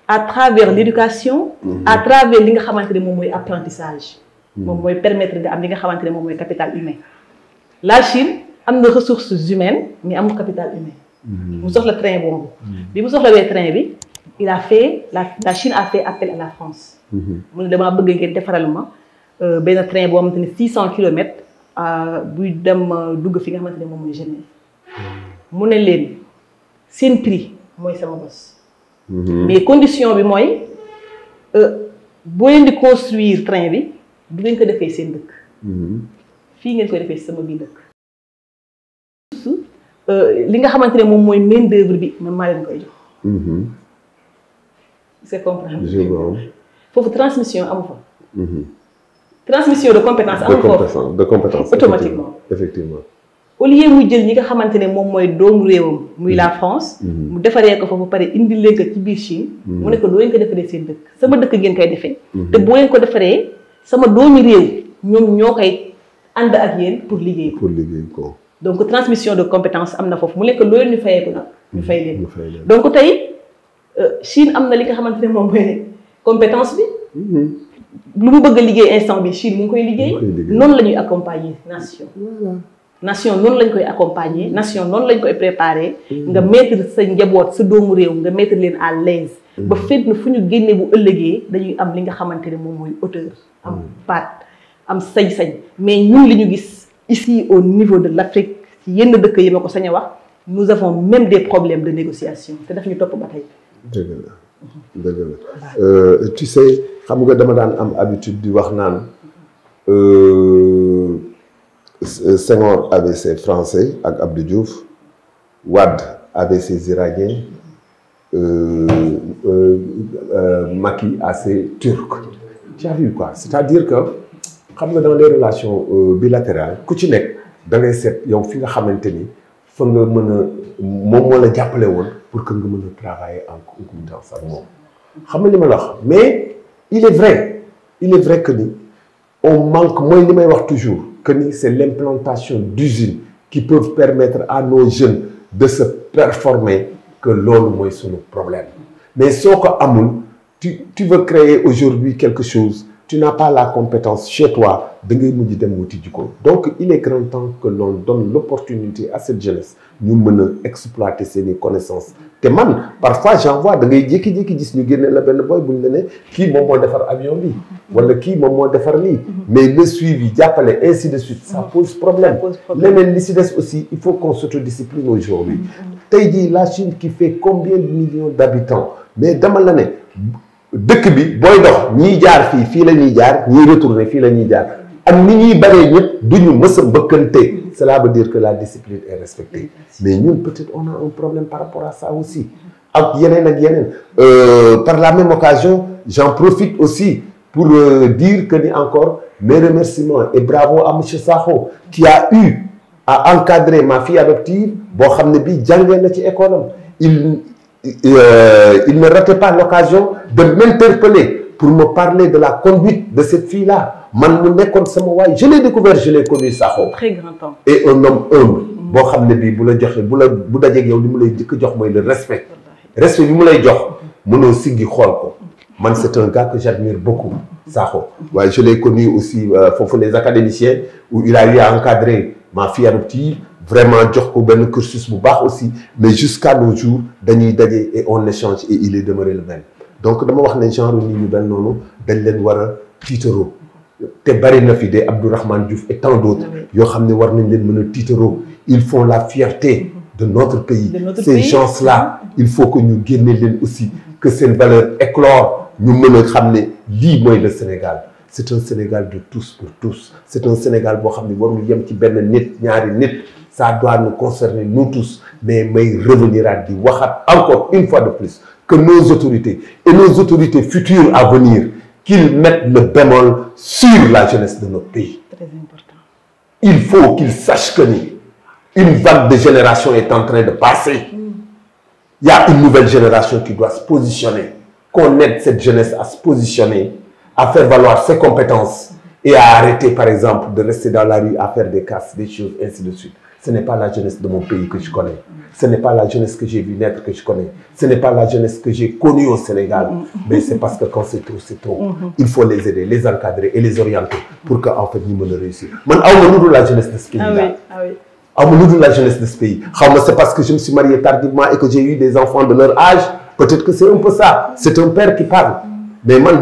à travers l'éducation. à travers li nga xamante ne moom mooy apprentissage. moom mooy permettre nga am li nga xamante ne moom mooy capital humain. la Chine am na ressources humaines mais amul capital humain. mu soxla train boobu. bi mu soxlawee train bi. la Chine a fait appel à la France. mu ne damaa bëgg ngeen defaral ma benn train boo xamante ne 600 kilomètres buy dem dugg fi nga xamante ne moom mooy Genève. mu ne leen seen prix mooy sama bos. mais condition bi mooy boo leen di construire train bi du ngeen ko defee seen dëkk. fii ngeen koy defee sama biir dëkk. li nga xamante ne moom mooy main d'œuvre bi man maa leen koy jox. c'est comprendre. foofu transmission amu fa. transmission de compétence amu foofu. de compétence automatiquement. effectivement. au lieu muy jël ñi nga xamante ne moom mooy doomu réewam muy la France. mu defaree ko foofu pare indi leen ko ci biir Chine. mu ne ko doo leen ko defaree seen dëkk sama dëkk ngeen koy defee. te boo leen ko defaree sama doomi réew ñoom ñoo koy ànd ak yéen pour liggéey ko. pour liggéey ko. donc transmission de compétence am na foofu mu nekk loolu ñu fayee ko nag. ñu fay leen donc tey Chine am na li nga xamante ne moom mooy compétence bi. lu mu bëgg a liggéey instant bi Chine mu ngi koy liggéey. noonu la ñuy accompagner nation. nation noonu lañ koy accompagner nation noonu lañ koy préparer. nga mettre sa njaboot sa doomu réew nga mettre leen à l'aise. ba fekk na fu ñu génne bu ëllëgee dañuy am li nga xamante ne moom mooy hauteur. am paat am sañ-sañ mais ñun li ñu gis ici au niveau de l'Afrique ci yenn dëkk yi ma ko sañ a wax nous avons même des problèmes de négociation te daf ñu topp ba tey. dëgg la dëgg la tu sais xam nga dama daan am habitude di wax naan Senghor avait ses Français ak Abdou Diouf Wade avait ses Iraniens Macky a ses Turcs. Tu as vu quoi? C'est-à-dire que xam nga dans les relations bilatérales ku ci nekk da ngay seet yow fi nga xamante ni fa nga mën a moom moo la jàppale woon pour que nga mën a travailler en concordance ak moom xam nga li ma la wax mais il est vrai que ni on manque mooy li may wax toujours que ni c'est l'implantation d'usines qui peuvent permettre à nos jeunes de se performer que loolu mooy sunu problème mais soo ko amul tu veux créer aujourd'hui quelque chose tu n'as pas la compétence chez toi da ngay mujj dem wuti ji ko donc il est grand temps que l'on donne l'opportunité à cette jeunesse ñu mën a exploiter seeni connaissances te man parfois j'en vois da ngay jékki-jékki gis ñu génne la benn boy buñ la ne kii moom moo defar avion bi wala kii moom moo defar lii mais le suivi jàppale ainsi de suite ça pose problème leneen li si des aussi il faut qu'on s'autodiscipline aujourd'hui tey jii la Chine qui fait combien de millions d'habitants mais dama la ne dëkk bi booy dox ñiy jaar fii la ñuy jaar ñiy retourner fii la ñuy jaar ak ni ñuy baree ñëpp duñu mës a mbëkkante cela veut dire que la discipline est respectée mais ñun peut-être on a un problème par rapport à ça aussi ak yeneen par la même occasion j'en profite aussi pour dire que ni encore mes remerciements et bravo à monsieur Sakho qui a eu à encadrer ma fille adoptive boo xam ne bii jàngee na ci école am il ne ratait pas l'occasion de m'interpeller pour me parler de la conduite de cette fille-là man mu nekkoon sama waay je l'ai découvert je l'ai connu Sakho très grand temps et un homme humble boo xam ne bii bu la joxe bu dajeeg yow li mu lay jëkk jox mooy le respect bi mu lay jox mënoo siggi xool ko man c'est un gars que j'admire beaucoup Sakho waaye je l'ai connu aussi foofu les académiciens où il a eu à encadrer ma fille adoptive vraiment jox ko benn cursus bu baax aussi mais jusqu'à nos jours dañuy daje et on échange et il est demeuré le même donc dama wax ne genre nit ñu benn noonu dañ leen war a tiitaroo te bari na fi des Abdourahmane Diouf et tant d'autres yoo xam ne war nañ leen mën a tiitaroo ils font la fierté de notre pays ces gens-là il faut que ñu génne leen aussi que seen valeur éclore ñu mën a xam ne lii mooy le Sénégal c'est un Sénégal de tous pour tous c'est un Sénégal boo xam ne warul yem ci benn nit ñaari nit ça doit nous concerner nous tous mais may revenir à di waxaat encore une fois de plus que nos autorités et nos autorités futures à venir qu'ils mettent le bémol sur la jeunesse de notre pays. Très important. Il faut qu'ils sachent que une vague de génération est en train de passer. Il y a une nouvelle génération qui doit se positionner. Qu'on aide cette jeunesse à se positionner, à faire valoir ses compétences et à arrêter, par exemple, de rester dans la rue à faire des casses, des choses, ainsi de suite. Ce n'est pas la jeunesse de mon pays que je connais. Ce n'est pas la jeunesse que j'ai vu naître que je connais. Ce n'est pas la jeunesse que j'ai connue au Sénégal. Mais c'est parce que quand c'est trop, c'est trop. Il faut les aider, les encadrer et les orienter pour qu'en fait, nous puissions réussir. Moi, je suis la jeunesse de ce pays-là. La jeunesse de ce pays. C'est parce que je me suis marié tardivement et que j'ai eu des enfants de leur âge. Peut-être que c'est un peu ça. C'est un père qui parle. Mais moi,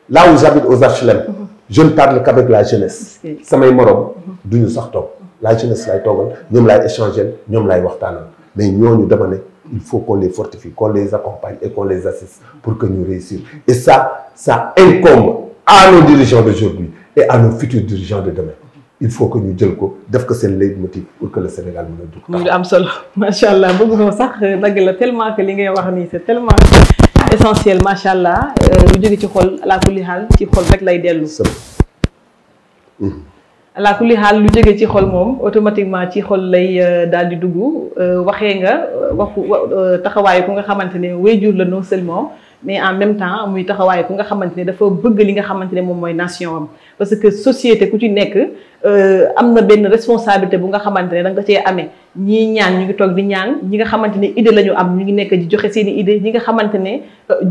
là où j'habite aux HLM, je ne parle qu'avec la jeunesse. Ça m'a morom, d'où nous sortons. La jeunesse lay toogal ñoom lay échanger ñoom lay waxtaanal mais ñooñu dama ne il faut qu'on les fortifie, qu'on les accompagne et qu'on les assiste pour que nous réussissions. Et ça incombe à nos dirigeants d'aujourd'hui et à nos futurs dirigeants de demain. Il faut que nous jël ko def ko sen leitmotiv pour que le Sénégal mën a dugg. muy am solo macha allah bëgguma sax dagg la tellement que li ngay wax nii c'est tellement essentiel macha allah lu jóge ci xol ala kulli xaal ci xol rek lay dellu. ala kulli xaal lu jóge ci xol moom automatiquement ci xol lay daal di dugg waxee nga waxu taxawaayu ku nga xamante ne waajur la non seulement mais en même temps muy taxawaayu ku nga xamante ne dafa bëgg li nga xamante ne moom mooy nation am parce que société ku ci nekk am na benn responsabilité bu nga xamante ne da nga cee amee ñii ñaan ñu ngi toog di ñaan ñi nga xamante ne idée la ñu am ñu ngi nekk di joxe seen i idée ñi nga xamante ne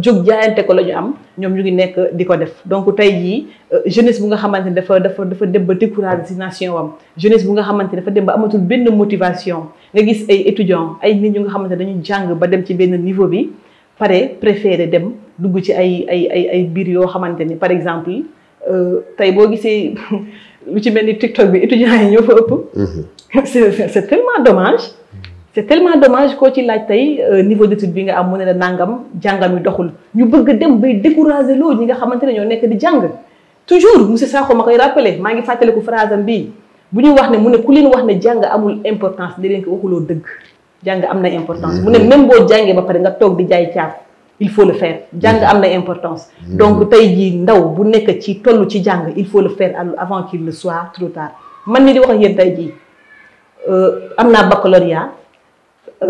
jóg jaayante ko la ñu am ñoom ñu ngi nekk di ko def donc tey jii jeunesse bu nga xamante ne dafa dem ba découragé si nation am jeunesse bu nga xamante ne dafa dem ba amatul benn motivation nga gis ay étudiants ay nit ñu nga xamante ne dañu jàng ba dem ci benn niveau bi pare préféré dem dugg ci ay biir yoo xamante ne par exemple tey boo gisee lu ci mel ni TikTok bi étudiants yi ñoo fa ëpp. c'est tellement dommage. c'est tellement dommage koo ci laaj tey niveau d'étude bi nga am mu ne la nangam jàngam yu doxul ñu bëgg a dem bay décourager loo ñi nga xamante ne ñoo nekk di jàng. toujours monsieur Sakho ma koy rappelé maa ngi fàttaliku phrase am bii bu ñu wax ne mu ne ku leen wax ne jàng amul importance di leen ko waxuloo dëgg jàng am na importance. mu ne même boo jàngee ba pare nga toog di jaay caaf. il faut le faire jàng am na importance donc tey jii ndaw bu nekk ci toll ci jàng il faut le faire avant qu'il ne soit trop tard man ni di wax ak yéen tey jii am naa baccalauréat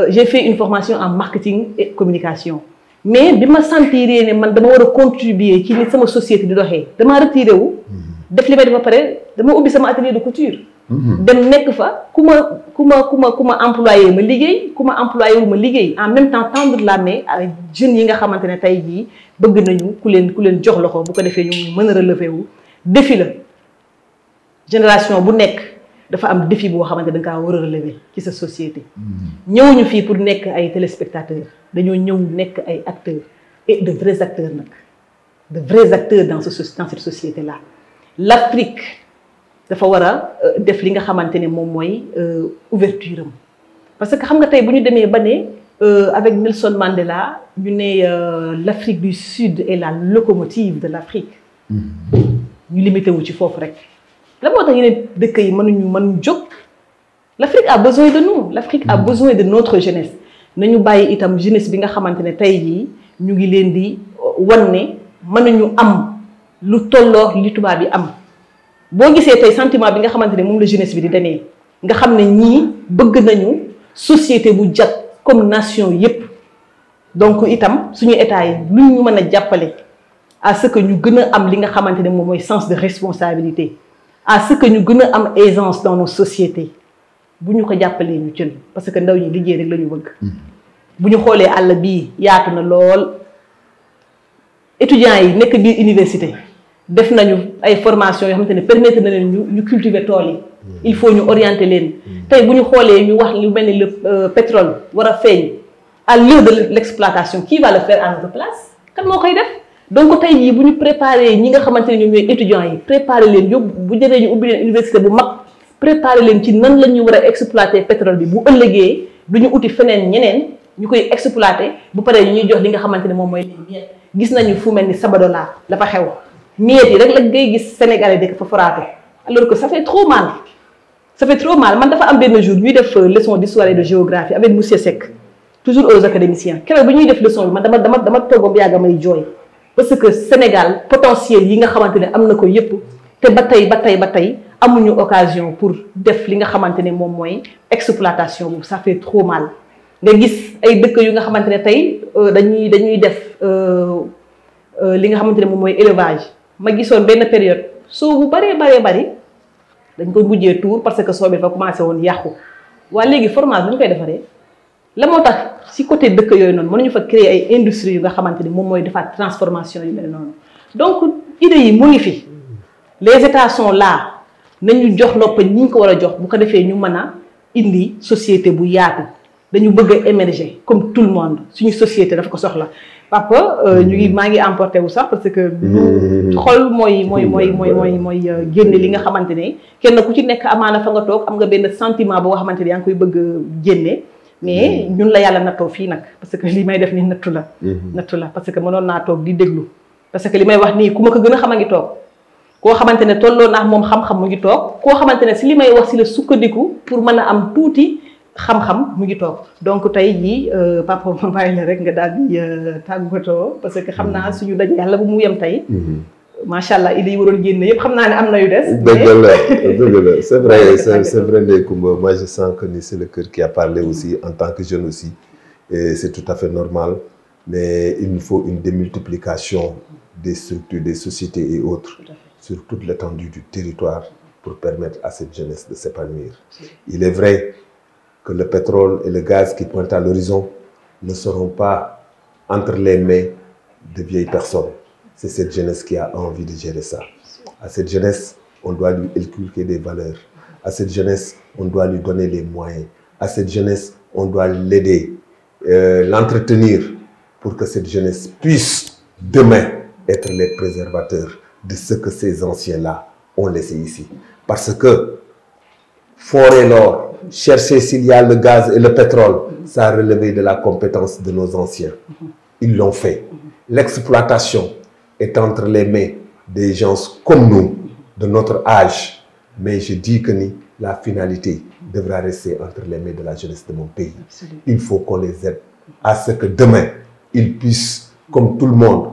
j'ai fait une formation en marketing et communication mais bi ma sentiree ne man dama war a contribuer ci ni sama société di doxee damaa retiré wu def li may def ba pare dama ubbi sama atelier de couture dem nekk fa ku ma employé ma liggéey ku ma employé wu ma liggéey en même temps tendre la main à jeunes yi nga xamante ne tey jii bëgg nañu ku leen jox loxo bu ko defee ñu mën a relever wu défi la génération bu nekk dafa am défi boo xamante da nga kaa war a relever ci sa société ñëwuñu fii pour nekk ay téléspectateurs dañoo ñëw nekk ay acteurs et de vrais acteurs nag de vrais acteurs dans cette société là l'Afrique dafa war a def li nga xamante ne moom mooy ouverture am parce que xam nga tey bu ñu demee ba ne avec Nelson Mandela ñu ne l'Afrique du Sud est la locomotive de l'Afrique ñu limité wu ci foofu rek la moo tax yeneen dëkk yi mënuñu jóg l'Afrique a besoin de nous l'Afrique a besoin de notre jeunesse nañu bàyyi itam jeunesse bi nga xamante ne tey jii ñu ngi leen di wan ne mënuñu am lu tolloo li tubaab yi am boo gisee tey sentiment bi nga xamante ne moom la jeunesse bi di demee nga xam ne ñii bëgg nañu société bu jag comme nation yépp donc itam suñu état yi lu ñu mën a jàppale à ce que ñu gën a am li nga xamante ne moom mooy sens de responsabilité à ce que ñu gën a am aisance dans nos sociétés bu ñu ko jàppalee ñu jël parce que ndaw ñi liggéey rek la ñu bëgg bu ñu xoolee àll bii yaatu na lool étudiants yi nekk biir université def nañu ay formation yoo xamante ne permettre na leen ñu cultiver tool yi il faut ñu orienter leen tey bu ñu xoolee ñu wax lu mel ni le pétrole war a feeñ à l'heure de l'exploitation qui va le faire à notre place kan moo koy def donc tey jii bu ñu préparer ñi nga xamante ne ñoom ñooy étudiants yi préparer leen yóbbu bu jëree ñu ubbi leen université bu mag préparer leen ci nan la ñu war a exploiter pétrole bi bu ëllëgee du ñu uti feneen ñeneen ñu koy exploiter bu paree ñu ñuy jox li nga xamante ne moom mooy les miettes gis nañu fu mel ni Sabadola la fa xew miettes yi rek la ngay gis Sénégalais dëkk fa foraatu alors que ça fait trop mal man dafa am benn jour ñuy def leçon d'histoire et de géographie avec monsieur Seck toujours aux académiciens keroog bi ñuy def leçon bi man dama toogoon ba yàgg may jooy parce que Sénégal potentiel yi nga xamante ne am na ko yépp te ba tey amuñu occasion pour def li nga xamante ne moom mooy exploitation boobu ça fait trop mal nga gis ay dëkk yu nga xamante ne tey dañuy def li nga xamante ne moom mooy élevage ma gisoon benn période soo bu bari dañ ko mujjee tour parce que soo bi fa commencé woon yàqu waaye léegi fromage bu ñu koy defaree la moo tax si côté dëkk yooyu noonu mënuñu fa créer ay industries yu nga xamante ni moom mooy defaat transformation yu mel noonu donc idées yi mu ngi fi les états sont là nañu jox nopp ñi ñu ko war a jox bu ko defee ñu mën a indi société bu yaatu dañu bëgg a émerger comme tout le monde suñu société dafa ko soxla papa maa ngi emporté wu sax parce que xol mooy génne li nga xamante ne kenn ku ci nekk amaana fa nga toog am nga benn sentiment boo xamante ne yaa ngi koy bëgg génne mais ñun la yàlla nattoo fii nag parce que li may def ni nattu la parce que mënoon naa toog di déglu parce que li may wax nii ku ma ko gën a xam a ngi toog koo xamante ne tolloo naa moom xam-xam mu ngi toog koo xamante ne si li may wax si la sukkandiku pour mën a am tuuti xam-xam mu ngi toog donc tey jii papa ma bàyyi la rek nga daal di tàggatoo parce que xam naa suñu daje yàlla bu mu yem tey macha allah idée yi waroon génn yëpp xam naa ne am na yu des. dëgg la c'est vrai c'est vrai Ndeye Comba moi je sens que ni c'est le cœur qui a parlé aussi en tant que jeune aussi et c'est tout à fait normal mais il nous faut une démultiplication des structures des sociétés et autres sur toute l'étendue du territoire pour permettre à cette jeunesse de s'épanouir. Il est vrai que le pétrole et le gaz qui pointent à l'horizon ne seront pas entre les mains de vieilles personnes. C'est cette jeunesse qui a envie de gérer ça. À cette jeunesse, on doit lui inculquer des valeurs. À cette jeunesse, on doit lui donner les moyens. À cette jeunesse, on doit l'aider, l'entretenir pour que cette jeunesse puisse demain être les préservateurs de ce que ces anciens-là ont laissé ici. Parce que forer l'or, chercher s'il y a le gaz et le pétrole, ça a relevé de la compétence de nos anciens. Ils l'ont fait. L'exploitation est entre les mains des gens comme nous, de notre âge. Mais je dis que la finalité devra rester entre les mains de la jeunesse de mon pays. Absolument. Il faut qu'on les aide à ce que demain, ils puissent, comme tout le monde,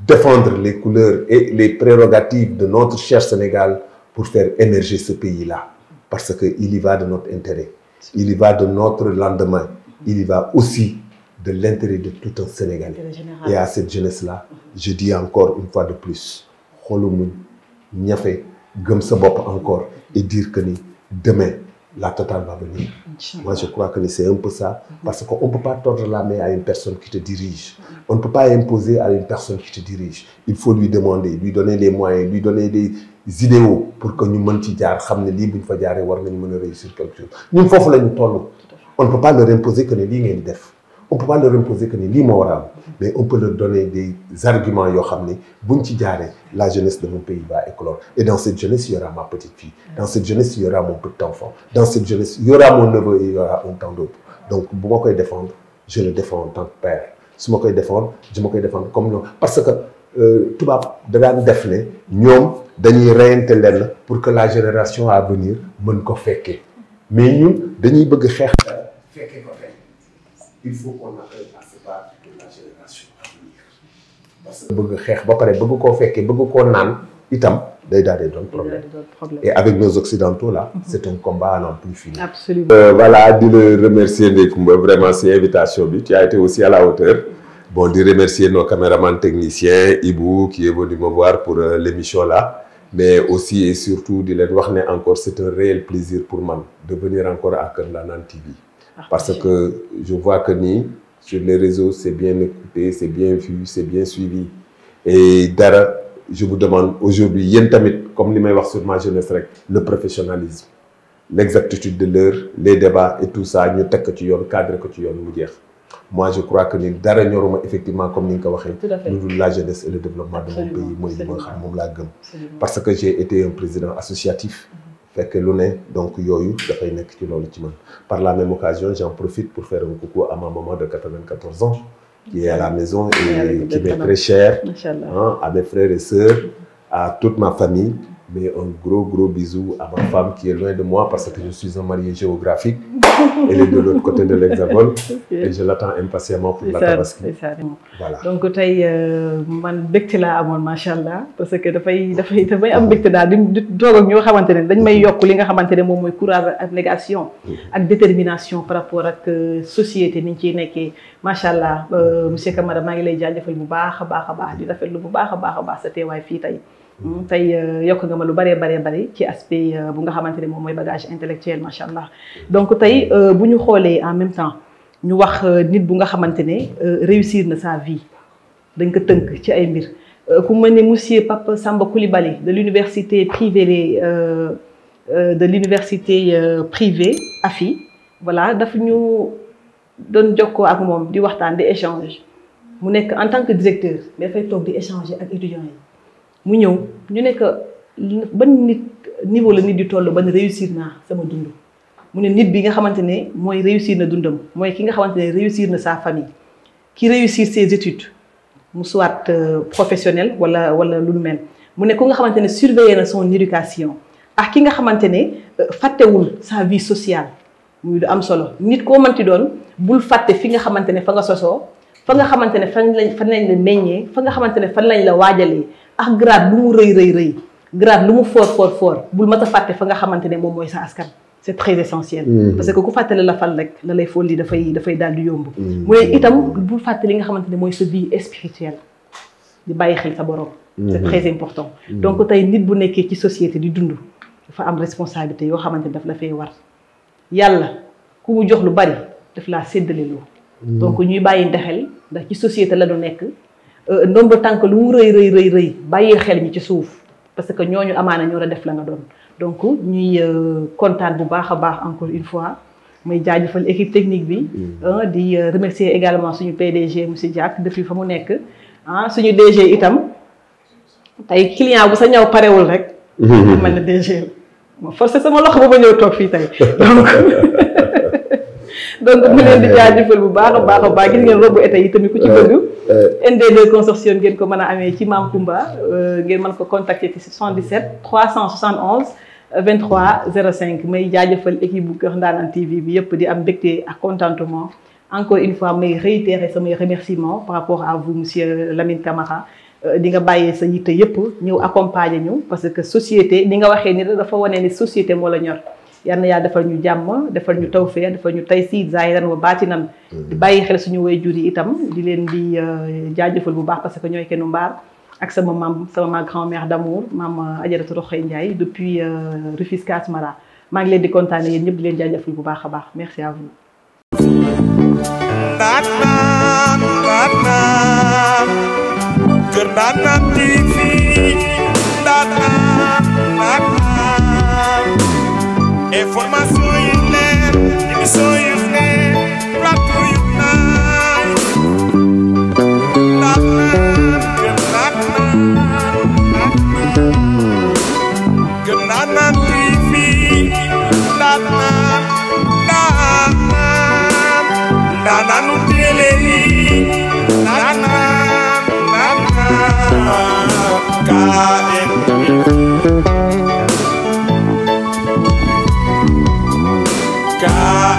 défendre les couleurs et les prérogatives de notre cher Sénégal pour faire émerger ce pays-là. Parce qu'il y va de notre intérêt, il y va de notre lendemain, il y va aussi de l'intérêt de tout un Sénégalais. Et à cette jeunesse-là, je dis encore une fois de plus, xolumuñ ñafe gëm sa bopp encore et dire que demain la totale va venir. Moi je crois que c'est un peu ça, parce qu'on ne peut pas tordre la main à une personne qui te dirige. On ne peut pas imposer à une personne qui te dirige. Il faut lui demander, lui donner les moyens, lui donner des idéaux pour que nous mën ci jaar xam ne lii buñ fa jaaree war nañu mën a réussir quelque chose. Ñun foofu la ñu toll. On ne peut pas leur imposer que ne lii ngeen di def. On ne peut pas leur imposer que lii moo war a am, mais on peut leur donner des arguments yoo xam ne buñ ci jaaree la jeunesse de mon pays va éclore. Et dans cette jeunesse, il y aura ma petite fille. Dans cette jeunesse, il y aura mon petit enfant. Dans cette jeunesse, il y aura mon neveu et il y aura un tant d'autres. Donc bu ma koy défendre, je le défends en tant que père. Su ma koy défendre, je ma koy défendre comme non. Parce que tubaab da daan def ne ñoom dañuy reyante lenn pour que la génération à venir mën ko fekkee. Mais ñun dañuy bëgg xeex fekkee ko tey. Il faut qu'on arrive à se battre pour la génération à venir. Parce que bëgg xeex ba pare bëgg koo fekkee bëgg koo naan itam day daal di doon problème. Et avec nos occidentaux là, c'est un combat à n'en plus finir. Absolument. Voilà, di le remercier Ndeye Comba vraiment c'est invitation bi, tu as été aussi à la hauteur. Bon, de remercier nos caméramans techniciens, Ibou qui est venu me voir pour l'émission là, mais aussi et surtout de leen wax ne encore c'est un réel plaisir pour moi de venir encore à Kër Ndanane TV. Parce que je vois que sur les réseaux, c'est bien écouté, c'est bien vu, c'est bien suivi. Et dara, je vous demande aujourd'hui, yéen tamit, comme li may wax sur ma jeunesse rek, le professionnalisme, l'exactitude de l'heure, les débats et tout ça, ñu teg ko ci yoon, cadre ko ci yoon mu jeex. Moi, je crois que dara ñoruma effectivement comme ni nga ko waxee, lu dul la jeunesse et le développement de mon pays mooy li ma xam moom laa gëm. Parce que j'ai été un président associatif. Fait que l'on donc yoyu dafay nekk ci loolu ci man. Par la même occasion, j'en profite pour faire un coucou à ma maman de 94 ans qui est à la maison et qui m'est très chère, hein, à mes frères et sœurs, à toute ma famille, mais un gros bisou à ma femme qui est loin de moi parce que je suis un marié géographique. Elle est de l'autre côté de l'Hexagone et je l'attends impatiemment pour la Tabaski. Voilà. Donc tey man mbégte laa amoon macha allah parce que dafay am mbégte daal di toog ak ñoo xamante ne dañ may yokk li nga xamante ne moom mooy courage ak négation ak détermination par rapport ak société ni ñu ciy nekkee macha allah monsieur Camara maa ngi lay jaajëfal bu baax a baax di rafetlu bu baax a baax sa teewaay fii tey. tey yokk nga ma lu bari ci aspect bu nga xamante ne moom mooy bagage intellectuel macha allah donc tey bu ñu xoolee en même temps ñu wax nit bu nga xamante ne réussir na sa vie dañ ko tënk ci ay mbir ku mel ne monsieur Pape Samba Coulibaly de l'université privée AFI voilà daf ñu doon jokkoo ak moom di waxtaan di échange mu nekk en tant que directeur dafay toog di échanger ak étudiants yi. mu ñëw ñu nekk ban niveau la nit di toll ban réussir naa sama dund mu ne nit bi nga xamante ne mooy réussir na dundam mooy ki nga xamante ne réussir na sa famille ki réussir ses études mu soit professionnel wala lu mel mu ne ku nga xamante ne surveiller na son éducation ak ki nga xamante ne fàttewul sa vie sociale muy du am solo nit koo mënti doon bul fàtte fi nga xamante ne fa nga sosoo fa nga xamante ne fan lañ la meññee fa nga xamante ne fan lañ la waajalee ak grade lu mu rëy grade lu mu fort bul mat a fàtte fa nga xamante ne moom mooy sa askan. C'est très essentiel. Parce que ku fàttali la fal rek la lay folli dafay daal di yomb. mu ne itam bul fàtte li nga xamante ne mooy sa vie spirituelle di bàyyi xel sa borom. C'est très important. Donc tey nit bu nekkee ci société di dund dafa am responsabilité yoo xamante ne daf la fay war yàlla ku mu jox lu bari daf laa séddale loo. donc ñuy bàyyi xel ndax ci société la du nekk ndomba tànk lu mu rëy bàyyi xel ñi ci suuf parce que ñooñu amaana ñoo la def la nga doon. donc ñuy kontaan bu baax a baax encore une fois may jaajëfal équipe technique bi di remercier également suñu PDG monsieur Diack depuis fa mu nekk suñu DG itam tey client bu sa ñëw parewul rek man na DG ma forcé sama loxo ba ma ñëw toog fii tey donc mu leen di jaajëfal bu baax a baax gis ngeen robu été yi tamit ku ci bëgg ND2 consortium ngeen ko mën a amee ci Mame Coumba ngeen mën ko contacter ci 77 371 23 05 may jaajëfal équipe bu Kër Ndanane TV bi yëpp di am mbégte ak contentement encore une fois may réitérer samay remerciements par rapport à vous monsieur Lamine Camara di nga bàyyee sa yitte yëpp ñëw accompagner ñu parce que société ni nga waxee ni dafa wane ni société moo la ñor yal na yàlla defal ñu jàmm defal ñu tawfeex defal ñu taysiir zaahiran wa baatinan di bàyyi xel suñu waajur yi itam di leen di jaajëfal bu baax parce que ñooy kenn mbaar ak sama ma grand-mère d'amour maam Adjaratou Rokhaya Ndiaye depuis Rufisque Asmara maa ngi leen di kontaane yéen ñëpp di leen jaajëfal bu baax a baax merci à vous. Kër Ndanane TV information yi leer émission yi leer plateau yu naay Kër Ndanane TV Ndanane télé yi KN